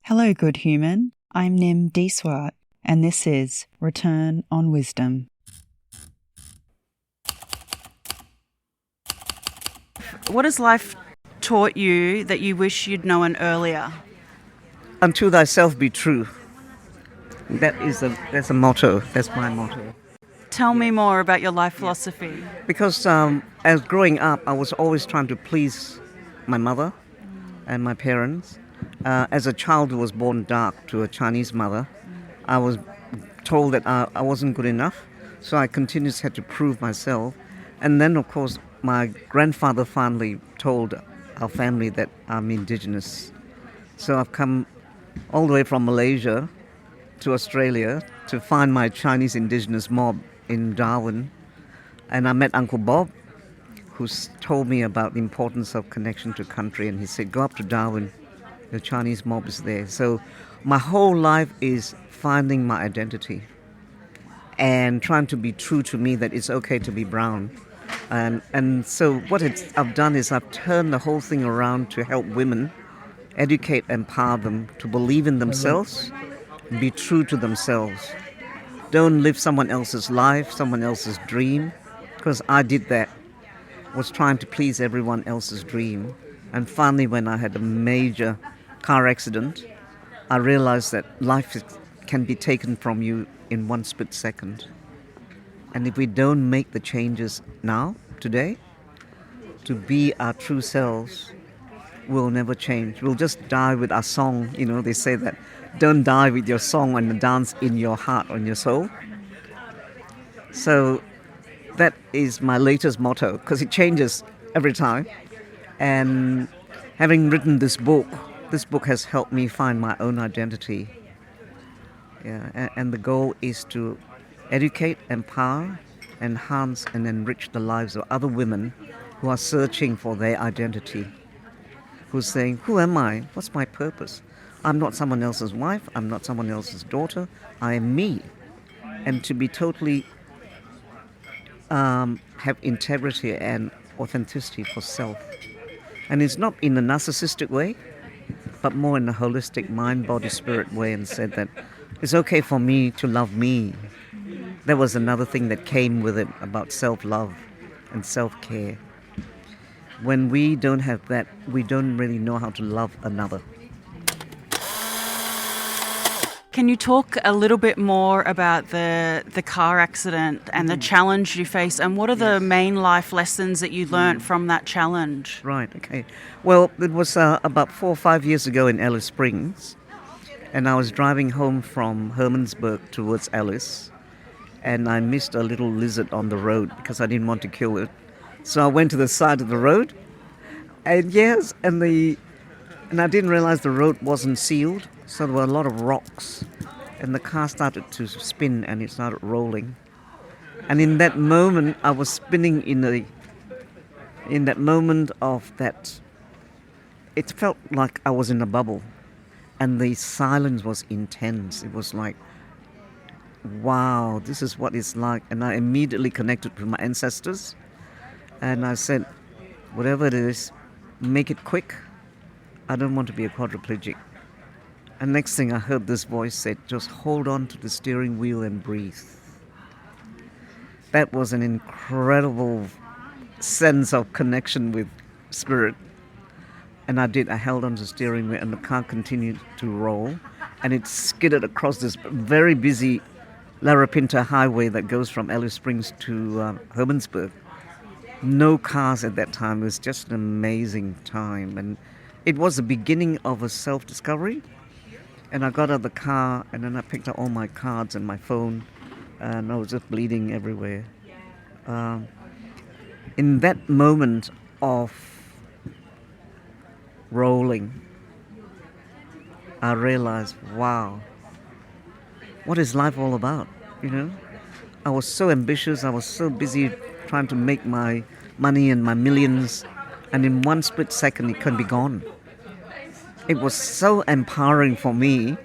Hello, good human. I'm Nim Deeswart, and this is Return on Wisdom. What has life taught you that you wish you'd known earlier? Unto thyself be true. That's a motto. That's my motto. Tell me more about your life philosophy. Because as growing up, I was always trying to please my mother and my parents. As a child who was born dark to a Chinese mother, I was told that I wasn't good enough, so I continuously had to prove myself. And then, of course, my grandfather finally told our family that I'm indigenous. So I've come all the way from Malaysia to Australia to find my Chinese indigenous mob in Darwin. And I met Uncle Bob, who told me about the importance of connection to country. And he said, go up to Darwin, the Chinese mob is there. So my whole life is finding my identity and trying to be true to me that it's okay to be brown. And so what I've done is I've turned the whole thing around to help women, educate, empower them to believe in themselves, be true to themselves. Don't live someone else's life, someone else's dream, because I did that, was trying to please everyone else's dream. And finally, when I had a major car accident, I realized that life can be taken from you in one split second. And if we don't make the changes now, today, to be our true selves, we'll never change. We'll just die with our song. You know, they say that don't die with your song and dance in your heart or in your soul. So that is my latest motto, because it changes every time. And having written this book has helped me find my own identity. Yeah, and the goal is to educate, empower, enhance, and enrich the lives of other women who are searching for their identity, who's saying, who am I? What's my purpose? I'm not someone else's wife. I'm not someone else's daughter. I am me. And to be totally have integrity and authenticity for self. And it's not in a narcissistic way, but more in a holistic mind, body, spirit way, and said that it's okay for me to love me. That was another thing that came with it about self-love and self-care. When we don't have that, we don't really know how to love another. Can you talk a little bit more about the car accident and the challenge you faced, and what are the main life lessons that you learnt from that challenge? Right, okay. Well, it was about 4 or 5 years ago in Alice Springs, and I was driving home from Hermansburg towards Alice, and I missed a little lizard on the road because I didn't want to kill it. So I went to the side of the road, and I didn't realize the road wasn't sealed, so there were a lot of rocks, and the car started to spin and it started rolling. And in that moment, I was spinning in that moment of that, it felt like I was in a bubble, and the silence was intense. It was like, wow, this is what it's like. And I immediately connected with my ancestors, and I said, whatever it is, make it quick. I don't want to be a quadriplegic. And next thing I heard this voice said, just hold on to the steering wheel and breathe. That was an incredible sense of connection with spirit. And I held on to the steering wheel, and the car continued to roll, and it skidded across this very busy Larapinta highway that goes from Alice Springs to Hermansburg. No cars at that time. It was just an amazing time, and it was the beginning of a self-discovery. And I got out of the car, and then I picked up all my cards and my phone, and I was just bleeding everywhere. In that moment of rolling, I realized, wow, what is life all about? You know, I was so ambitious. I was so busy trying to make my money and my millions, and in one split second, it can be gone. It was so empowering for me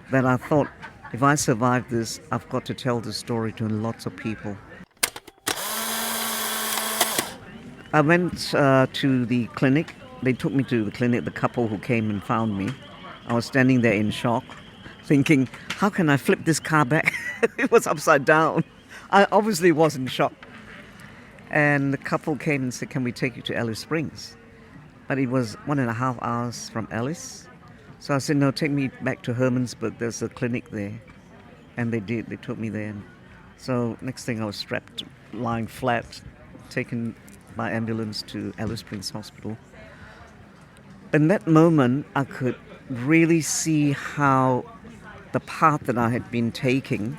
that I thought, if I survive this, I've got to tell this story to lots of people. I went to the clinic. They took me to the clinic, the couple who came and found me. I was standing there in shock, thinking, how can I flip this car back? It was upside down. I obviously was in shock. And the couple came and said, can we take you to Alice Springs? But it was 1.5 hours from Alice. So I said, no, take me back to Hermansburg. There's a clinic there. And they did. They took me there. So next thing I was strapped, lying flat, taken by ambulance to Alice Springs Hospital. In that moment, I could really see how the path that I had been taking,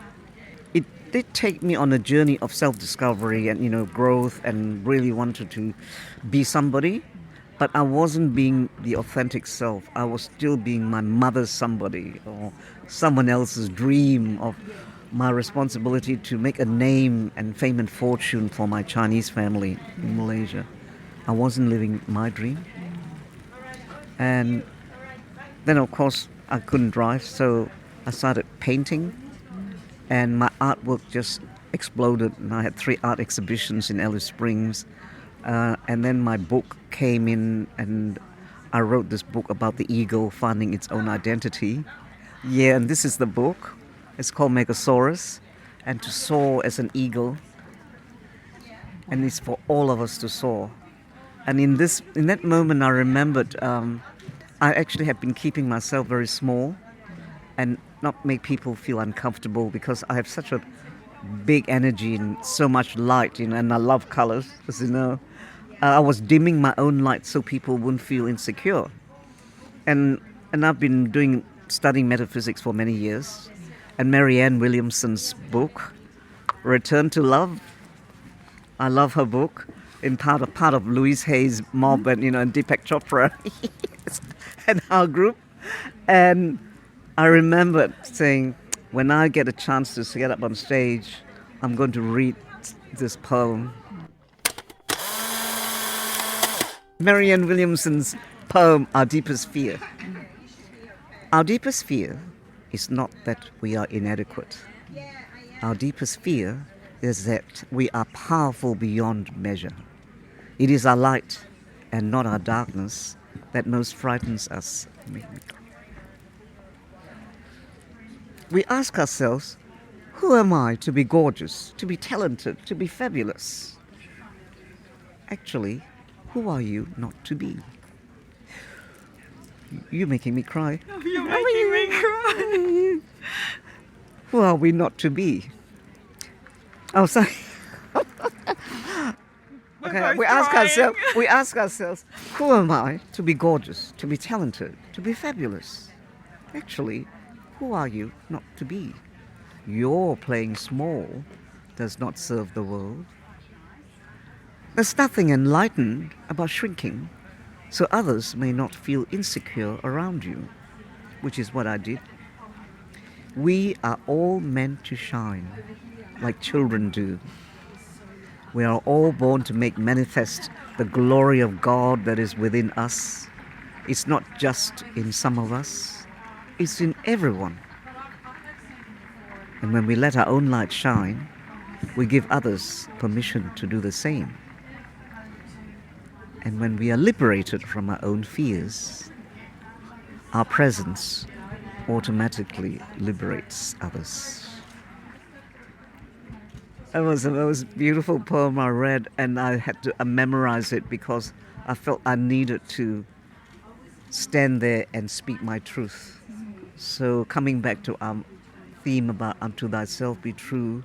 it did take me on a journey of self-discovery and, growth, and really wanted to be somebody. But I wasn't being the authentic self. I was still being my mother's somebody or someone else's dream of my responsibility to make a name and fame and fortune for my Chinese family in Malaysia. I wasn't living my dream. And then, of course, I couldn't drive, so I started painting, and my artwork just exploded. And I had 3 art exhibitions in Alice Springs. And then my book came in, and I wrote this book about the eagle finding its own identity. Yeah, and this is the book. It's called Megasaurus, and to soar as an eagle. And it's for all of us to soar. And in that moment, I remembered I actually have been keeping myself very small and not make people feel uncomfortable, because I have such a big energy and so much light, and I love colors, as you know. I was dimming my own light so people wouldn't feel insecure. And I've been studying metaphysics for many years. And Marianne Williamson's book, Return to Love, I love her book. In part of Louise Hay's mob and Deepak Chopra and our group. And I remember saying, when I get a chance to get up on stage, I'm going to read this poem. Marianne Williamson's poem, Our Deepest Fear. Our deepest fear is not that we are inadequate. Our deepest fear is that we are powerful beyond measure. It is our light and not our darkness that most frightens us. We ask ourselves, who am I to be gorgeous, to be talented, to be fabulous? Actually, who are you not to be? You're making me cry. You're making me cry. Who are we not to be? Oh, sorry. Okay, we ask ourselves, who am I to be gorgeous, to be talented, to be fabulous? Actually, who are you not to be? Your playing small does not serve the world. There's nothing enlightened about shrinking, so others may not feel insecure around you, which is what I did. We are all meant to shine, like children do. We are all born to make manifest the glory of God that is within us. It's not just in some of us, it's in everyone. And when we let our own light shine, we give others permission to do the same. And when we are liberated from our own fears, our presence automatically liberates others. It was the most beautiful poem I read, and I had to memorize it because I felt I needed to stand there and speak my truth. So coming back to our theme about unto thyself be true,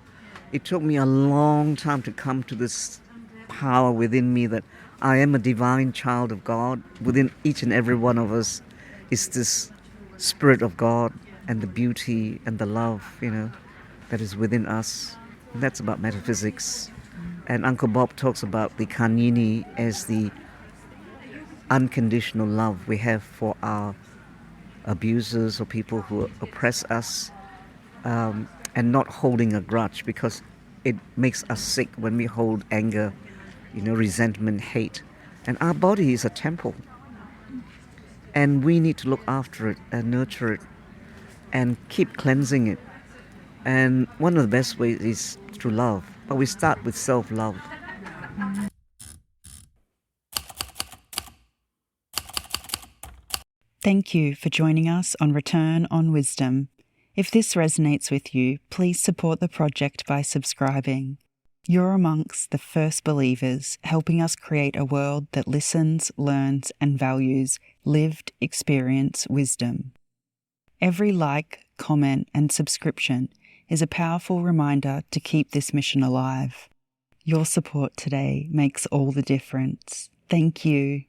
it took me a long time to come to this power within me that I am a divine child of God. Within each and every one of us is this Spirit of God and the beauty and the love, that is within us. And that's about metaphysics. And Uncle Bob talks about the Kanini as the unconditional love we have for our abusers or people who oppress us, and not holding a grudge, because it makes us sick when we hold anger, resentment, hate. And our body is a temple. And we need to look after it and nurture it and keep cleansing it. And one of the best ways is through love. But we start with self-love. Thank you for joining us on Return on Wisdom. If this resonates with you, please support the project by subscribing. You're amongst the first believers, helping us create a world that listens, learns, and values lived experience wisdom. Every like, comment, and subscription is a powerful reminder to keep this mission alive. Your support today makes all the difference. Thank you.